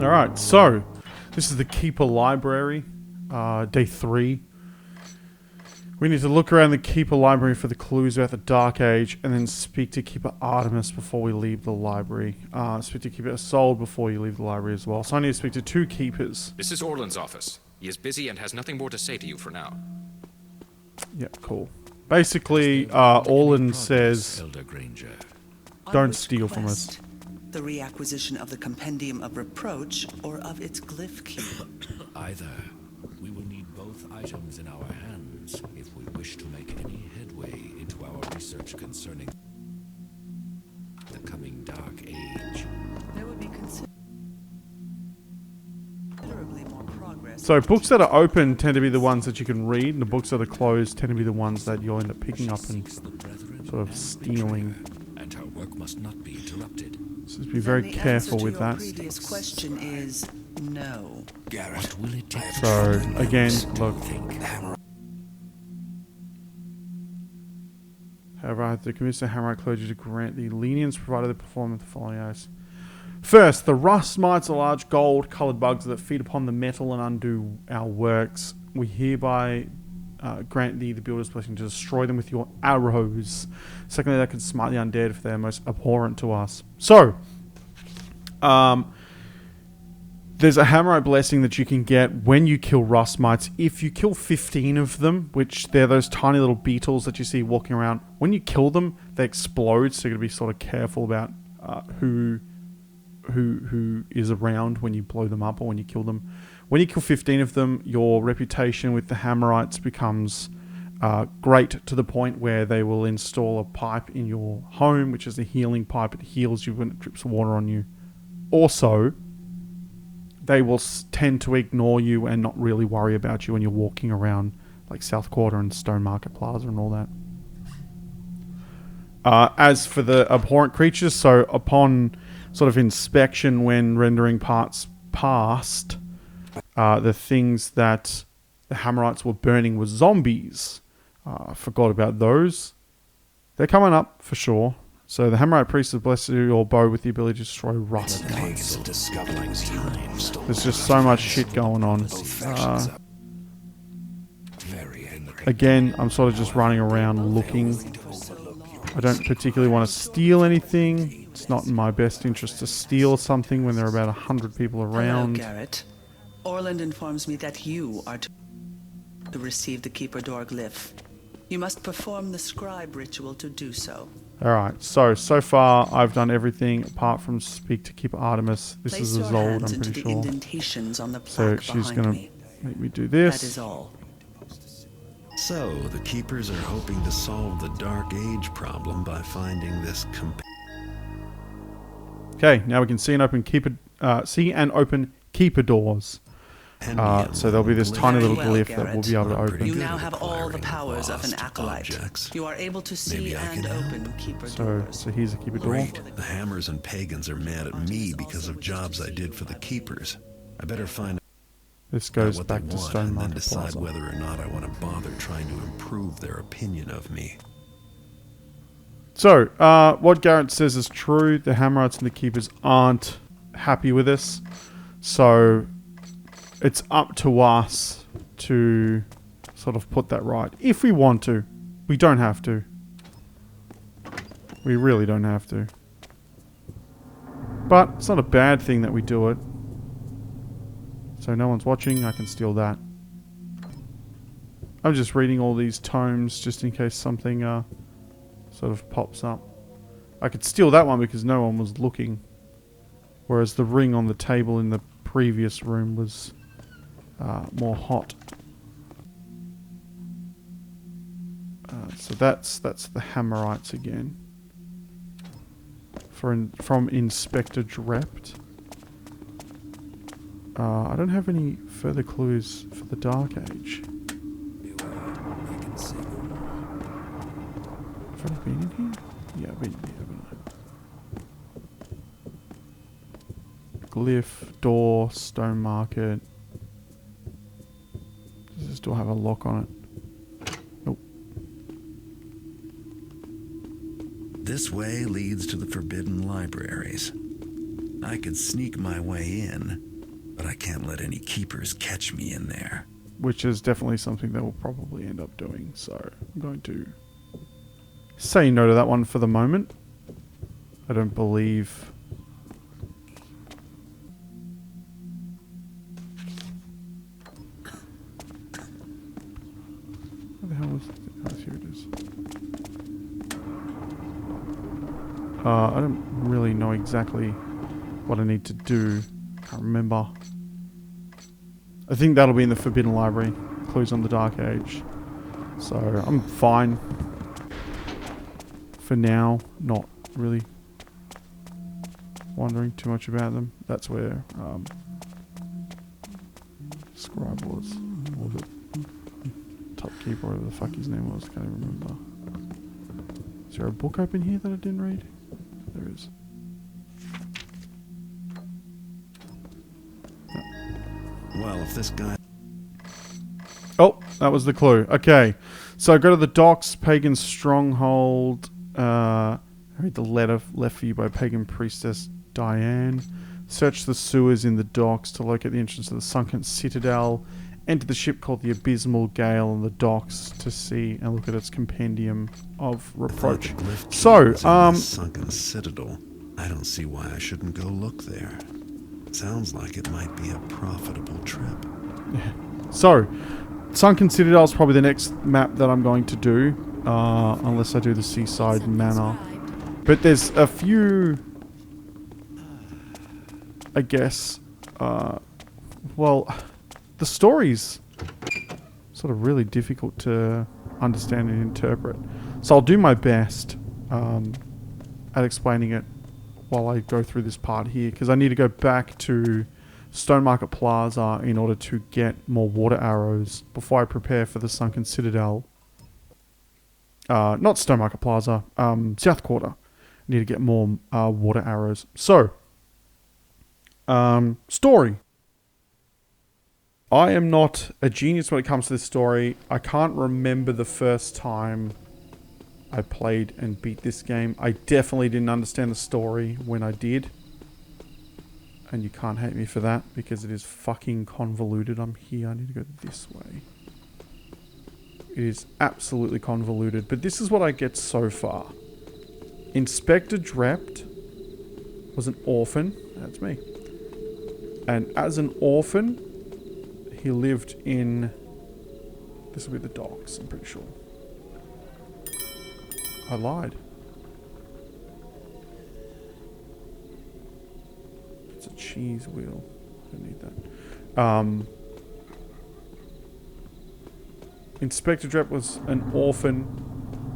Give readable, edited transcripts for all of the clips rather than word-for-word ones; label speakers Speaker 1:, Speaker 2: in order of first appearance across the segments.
Speaker 1: Alright, so this is the Keeper Library, day 3. We need to look around the Keeper Library for the clues about the Dark Age, and then speak to Keeper Artemis before we leave the library. Speak to Keeper Isolde before you leave the library as well. So I need to speak to 2 Keepers.
Speaker 2: This is Orland's office. He is busy and has nothing more to say to you for now.
Speaker 1: Yep, cool. Basically, Orland says, don't steal from us.
Speaker 3: The reacquisition of the Compendium of Reproach or of its glyph key.
Speaker 4: Either. We will need both items in our hands if we wish to make any headway into our research concerning the coming Dark Age.
Speaker 3: There would be considerably more progress.
Speaker 1: So books that are open tend to be the ones that you can read, and the books that are closed tend to be the ones that you'll end up picking up and sort of stealing.
Speaker 4: And our work must not be interrupted.
Speaker 1: So just be very careful with that.
Speaker 3: The previous question is no.
Speaker 4: Garrett, what will it take?
Speaker 1: So again, look. However, I have to convince the Hammerite clergy to grant the lenience provided they perform the following oaths. First, the rust mites are large gold-coloured bugs that feed upon the metal and undo our works. We hereby grant thee the builder's blessing to destroy them with your arrows. Secondly, they can smite the undead if they are most abhorrent to us. So, there's a Hammerite blessing that you can get when you kill rust mites. If you kill 15 of them, which they're those tiny little beetles that you see walking around, when you kill them, they explode, so you're going to be sort of careful about who is around when you blow them up or when you kill them. When you kill 15 of them, your reputation with the Hammerites becomes great, to the point where they will install a pipe in your home, which is a healing pipe. It heals you when it drips water on you. Also, they will tend to ignore you and not really worry about you when you're walking around like South Quarter and Stone Market Plaza and all that. As for the abhorrent creatures, so upon sort of inspection when rendering parts past, the things that the Hammerites were burning were zombies. Forgot about those. They're coming up for sure. So the Hammerite priest has blessed your bow with the ability to destroy rust mites. There's just so much shit going on. Again, I'm sort of just running around looking. I don't particularly want to steal anything. It's not in my best interest to steal something when there are about 100 people around.
Speaker 3: Hello, Garrett. Orland informs me that you are to receive the Keeper Door glyph. You must perform the scribe ritual to do so.
Speaker 1: Alright, so far I've done everything apart from speak to Keeper Artemis. This is Isolde, I'm pretty sure. So she's going to make me do this.
Speaker 3: That is all.
Speaker 5: So, the Keepers are hoping to solve the Dark Age problem by finding this
Speaker 1: Okay, now we can see and open Keeper doors. So there'll be this tiny little glyph that we'll be able to open.
Speaker 3: You now have all the powers of an acolyte. You are able to see and open Keeper doors.
Speaker 1: So here's a Keeper door.
Speaker 5: Great. The Hammers and Pagans are mad at me because of jobs I did for the Keepers. I better find
Speaker 1: This goes
Speaker 5: what
Speaker 1: back
Speaker 5: they
Speaker 1: to
Speaker 5: want
Speaker 1: Stone
Speaker 5: and then
Speaker 1: Market
Speaker 5: decide
Speaker 1: Plaza.
Speaker 5: whether or not I want to bother trying to improve their opinion of me.
Speaker 1: So, what Garrett says is true. The Hammerites and the Keepers aren't happy with us. So, it's up to us to sort of put that right. If we want to. We don't have to. We really don't have to. But it's not a bad thing that we do it. So no one's watching, I can steal that. I'm just reading all these tomes just in case something sort of pops up. I could steal that one because no one was looking. Whereas the ring on the table in the previous room was more hot. So that's the Hammerites again. From Inspector Drept. I don't have any further clues for the Dark Age. Have I been in here? Yeah, I've been in here, haven't I? Glyph, door, stone market. Does this door have a lock on it? Nope.
Speaker 5: This way leads to the Forbidden Libraries. I could sneak my way in, but I can't let any keepers catch me in there.
Speaker 1: Which is definitely something they will probably end up doing. So I'm going to say no to that one for the moment. I don't believe... Where the hell is it? Oh, here it is. I don't really know exactly what I need to do. Can't remember. I think that'll be in the Forbidden Library. Clues on the Dark Age. So I'm fine. For now, not really wondering too much about them. That's where Scribe was. Or the Top Keeper, whatever the fuck his name was. Can't even remember. Is there a book open here that I didn't read? There is.
Speaker 5: Well, if this guy...
Speaker 1: Oh, that was the clue. Okay. So go to the docks, Pagan Stronghold. I read the letter left for you by Pagan Priestess Diane. Search the sewers in the docks to locate the entrance to the Sunken Citadel. Enter the ship called the Abysmal Gale on the docks to see and look at its compendium of reproach. So,
Speaker 5: Sunken Citadel. I don't see why I shouldn't go look there. Sounds like it might be a profitable trip.
Speaker 1: Yeah. So, Sunken Citadel is probably the next map that I'm going to do, unless I do the Seaside Manor. But there's a few, I guess, well, the story's sort of really difficult to understand and interpret. So I'll do my best at explaining it while I go through this part here, because I need to go back to Stone Market Plaza in order to get more water arrows before I prepare for the Sunken Citadel. Not Stone Market Plaza, South Quarter. I need to get more water arrows. So, story. I am not a genius when it comes to this story. I can't remember the first time I played and beat this game. I definitely didn't understand the story when I did. And you can't hate me for that because it is fucking convoluted. I'm here. I need to go this way. It is absolutely convoluted. But this is what I get so far. Inspector Drept was an orphan. That's me. And as an orphan, he lived in... This will be the docks, I'm pretty sure. I lied. It's a cheese wheel. Don't need that. Inspector Drept was an orphan,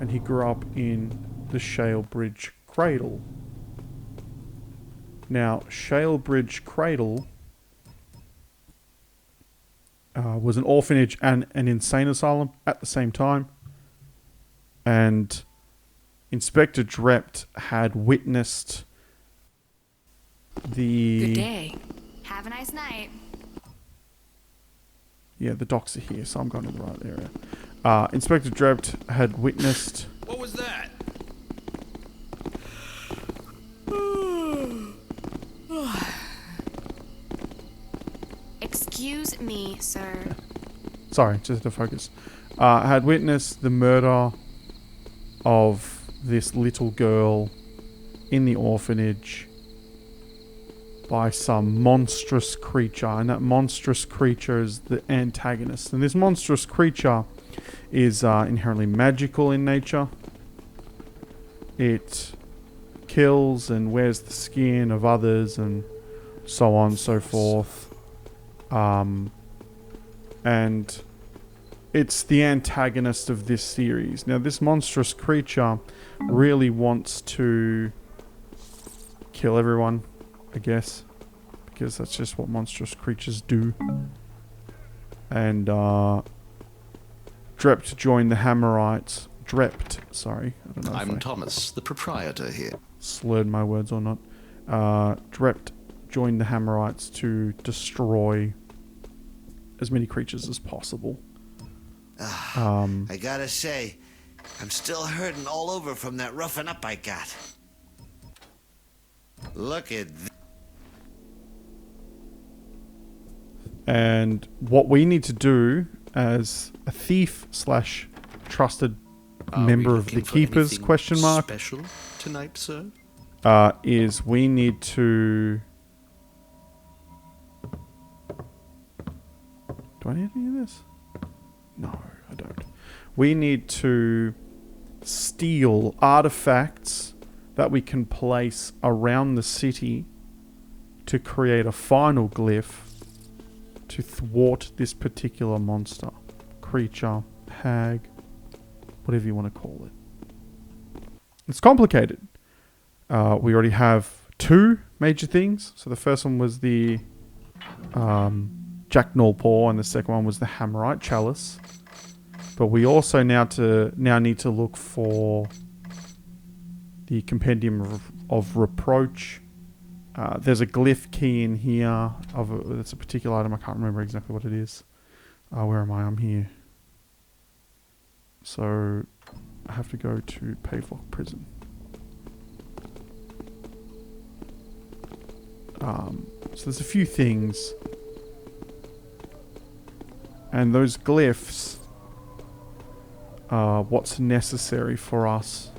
Speaker 1: and he grew up in the Shale Bridge Cradle. Now, Shale Bridge Cradle was an orphanage and an insane asylum at the same time. And Inspector Drept had witnessed the...
Speaker 6: Good day. Have a nice night.
Speaker 1: Yeah, the docks are here, so I'm going to the right area. Inspector Drept had witnessed...
Speaker 4: What was that?
Speaker 6: Excuse me, sir.
Speaker 1: Sorry, just to focus. Had witnessed the murder of this little girl in the orphanage by some monstrous creature, and that monstrous creature is the antagonist. And this monstrous creature is inherently magical in nature. It kills and wears the skin of others and so on and so forth. And it's the antagonist of this series. Now, this monstrous creature really wants to kill everyone, I guess, because that's just what monstrous creatures do. And Drept joined the Hammerites. Drept, sorry. I don't know
Speaker 7: I'm Thomas, the proprietor here.
Speaker 1: Slurred my words or not. Drept joined the Hammerites to destroy as many creatures as possible.
Speaker 7: I gotta say, I'm still hurting all over from that roughing up I got. Look at
Speaker 1: And what we need to do as a thief slash trusted member of the Keepers, question mark,
Speaker 8: special tonight, sir?
Speaker 1: is we need to... Do I need any of this? No, I don't. We need to steal artifacts that we can place around the city to create a final glyph to thwart this particular monster, creature, hag, whatever you want to call it. It's complicated. We already have 2 major things. So the first one was the Jack Paw, and the second one was the Hammerite Chalice. But we also now need to look for the Compendium of Reproach. There's a glyph key in here. It's a particular item. I can't remember exactly what it is. Where am I? I'm here. So I have to go to Pavelock Prison. So there's a few things. And those glyphs are what's necessary for us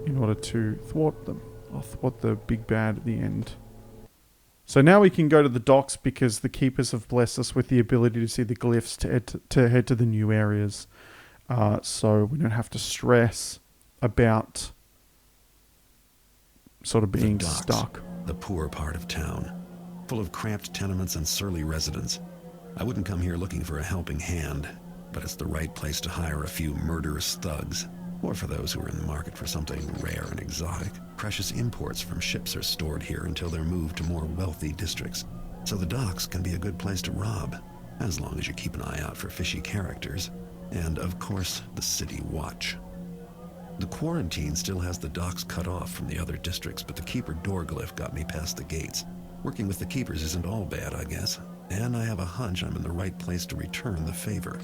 Speaker 1: in order to thwart them, or thwart the big bad at the end. So now we can go to the docks because the Keepers have blessed us with the ability to see the glyphs to head to the new areas. So we don't have to stress about sort of being
Speaker 5: The docks,
Speaker 1: stuck.
Speaker 5: the poor part of town, full of cramped tenements and surly residents. I wouldn't come here looking for a helping hand, but it's the right place to hire a few murderous thugs, or for those who are in the market for something rare and exotic. Precious imports from ships are stored here until they're moved to more wealthy districts, so the docks can be a good place to rob, as long as you keep an eye out for fishy characters, and of course, the city watch. The quarantine still has the docks cut off from the other districts, but the Keeper door glyph got me past the gates. Working with the Keepers isn't all bad, I guess, and I have a hunch I'm in the right place to return the favor.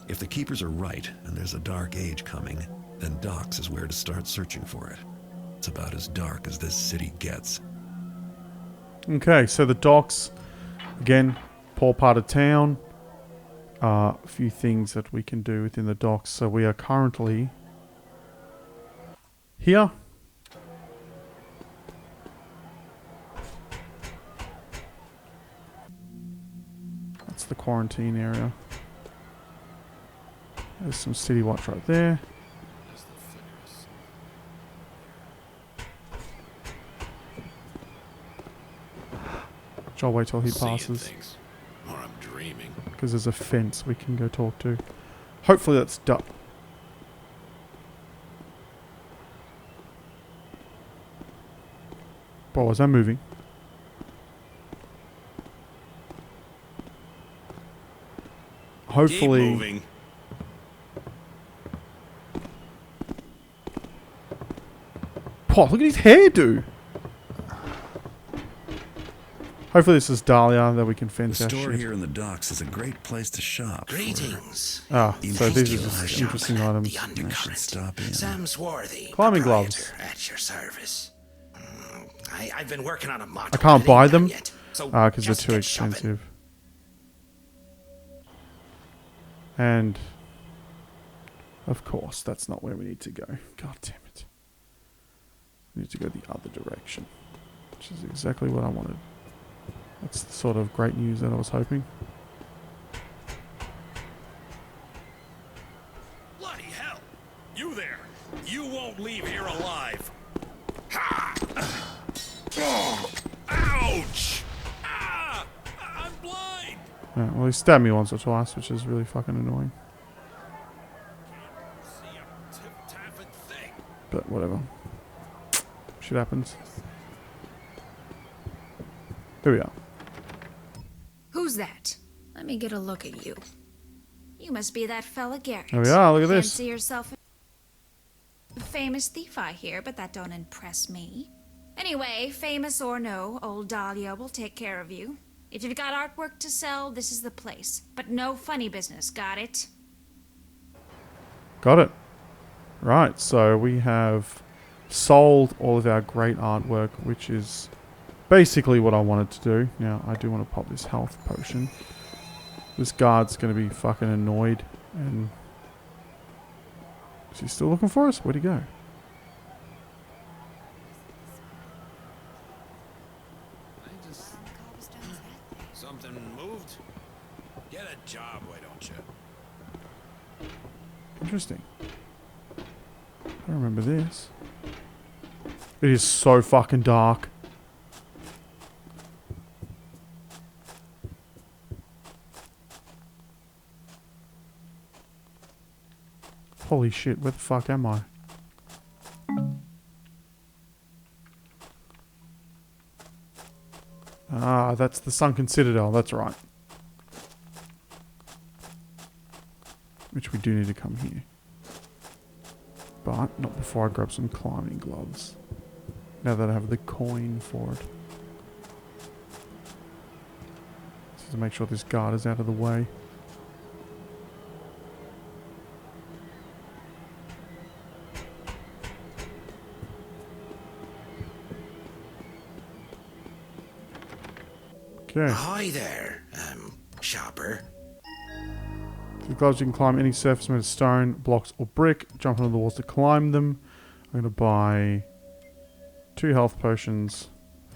Speaker 5: If the Keepers are right, and there's a dark age coming, then docks is where to start searching for it. It's about as dark as this city gets.
Speaker 1: Okay, so the docks, again, poor part of town. A few things that we can do within the docks. So we are currently here. That's the quarantine area. There's some city watch right there. Which I'll wait till he passes.
Speaker 8: Or I'm dreaming.
Speaker 1: Because there's a fence we can go talk to. Hopefully that's done. Bro, was that moving? Hopefully.
Speaker 8: Keep moving.
Speaker 1: Oh, look at his hairdo. Hopefully this is Dahlia that we can
Speaker 5: The
Speaker 1: fence our
Speaker 5: store
Speaker 1: shit.
Speaker 5: here in the docks is a great place to shop.
Speaker 7: Greetings.
Speaker 1: Ah, so
Speaker 5: Thank
Speaker 1: these
Speaker 5: you,
Speaker 1: are just
Speaker 7: Shop.
Speaker 1: interesting items.
Speaker 7: The
Speaker 5: I should
Speaker 7: undercurrent.
Speaker 5: stop in.
Speaker 7: Sam Swarthy.
Speaker 1: Climbing
Speaker 7: proprietor,
Speaker 1: gloves.
Speaker 7: at your service. I've been working on a model.
Speaker 1: I can't
Speaker 7: that ain't
Speaker 1: buy
Speaker 7: done
Speaker 1: them
Speaker 7: yet, so
Speaker 1: because they're
Speaker 7: just
Speaker 1: too
Speaker 7: get shopping.
Speaker 1: expensive. And of course, that's not where we need to go. God damn it. We need to go the other direction, which is exactly what I wanted. That's the sort of great news that I was hoping.
Speaker 8: Bloody hell! You there! You won't leave here alive! Ha! Oh, ouch! Ah! I'm blind!
Speaker 1: Well, he stabbed me once or twice, which is really fucking annoying.
Speaker 8: See a tip-tapping thing.
Speaker 1: But whatever. Shit happens. Here we are.
Speaker 6: Who's that? Let me get a look at you. You must be that fella Garrett.
Speaker 1: There we are, look at this.
Speaker 6: Fancy yourself a famous thief, I hear, but that don't impress me. Anyway, famous or no, old Dahlia will take care of you. If you've got artwork to sell, this is the place. But no funny business, got it?
Speaker 1: Got it. Right, so we have sold all of our great artwork, which is basically what I wanted to do. Now, I do want to pop this health potion. This guard's going to be fucking annoyed. And is he still looking for us? Where'd he go?
Speaker 8: Something moved? Get a job, why don't you?
Speaker 1: Interesting. I don't remember this. It is so fucking dark. Holy shit, where the fuck am I? Ah, that's the Sunken Citadel, that's right. Which we do need to come here. But not before I grab some climbing gloves. Now that I have the coin for it. Just to make sure this guard is out of the way. Okay.
Speaker 7: Hi there, shopper.
Speaker 1: The gloves, you can climb any surface made of stone, blocks, or brick. Jump onto the walls to climb them. I'm going to buy 2 health potions,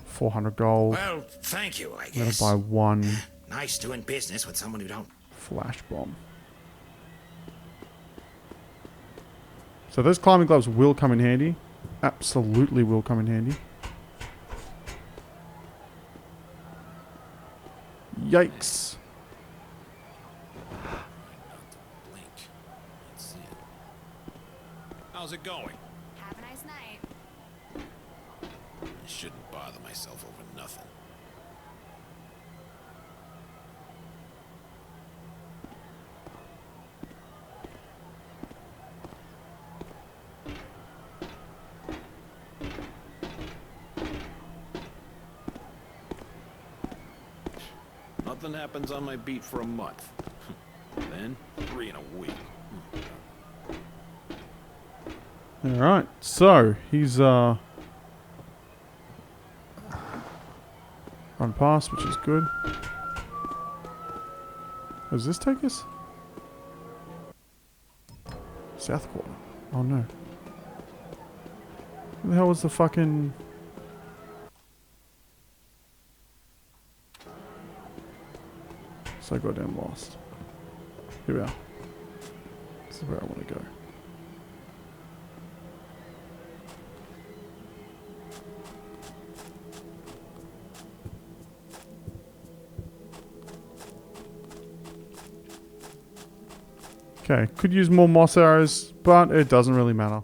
Speaker 1: 400 gold.
Speaker 7: Well, thank you, I
Speaker 1: I'm going
Speaker 7: guess.
Speaker 1: to buy 1
Speaker 7: Nice doing business with someone who don't...
Speaker 1: flash bomb. So those climbing gloves will come in handy. Absolutely will come in handy. Yikes.
Speaker 8: Blink. Let's see it. How's it going?
Speaker 6: Have a nice night.
Speaker 8: I shouldn't bother myself over nothing. Nothing happens on my beat for a month. Then 3 in a week.
Speaker 1: Alright, so he's run past, which is good. Does this take us? South Quarter. Oh no. Where the hell was the fucking... So goddamn lost. Here we are. This is where I want to go. Okay, could use more moss arrows, but it doesn't really matter.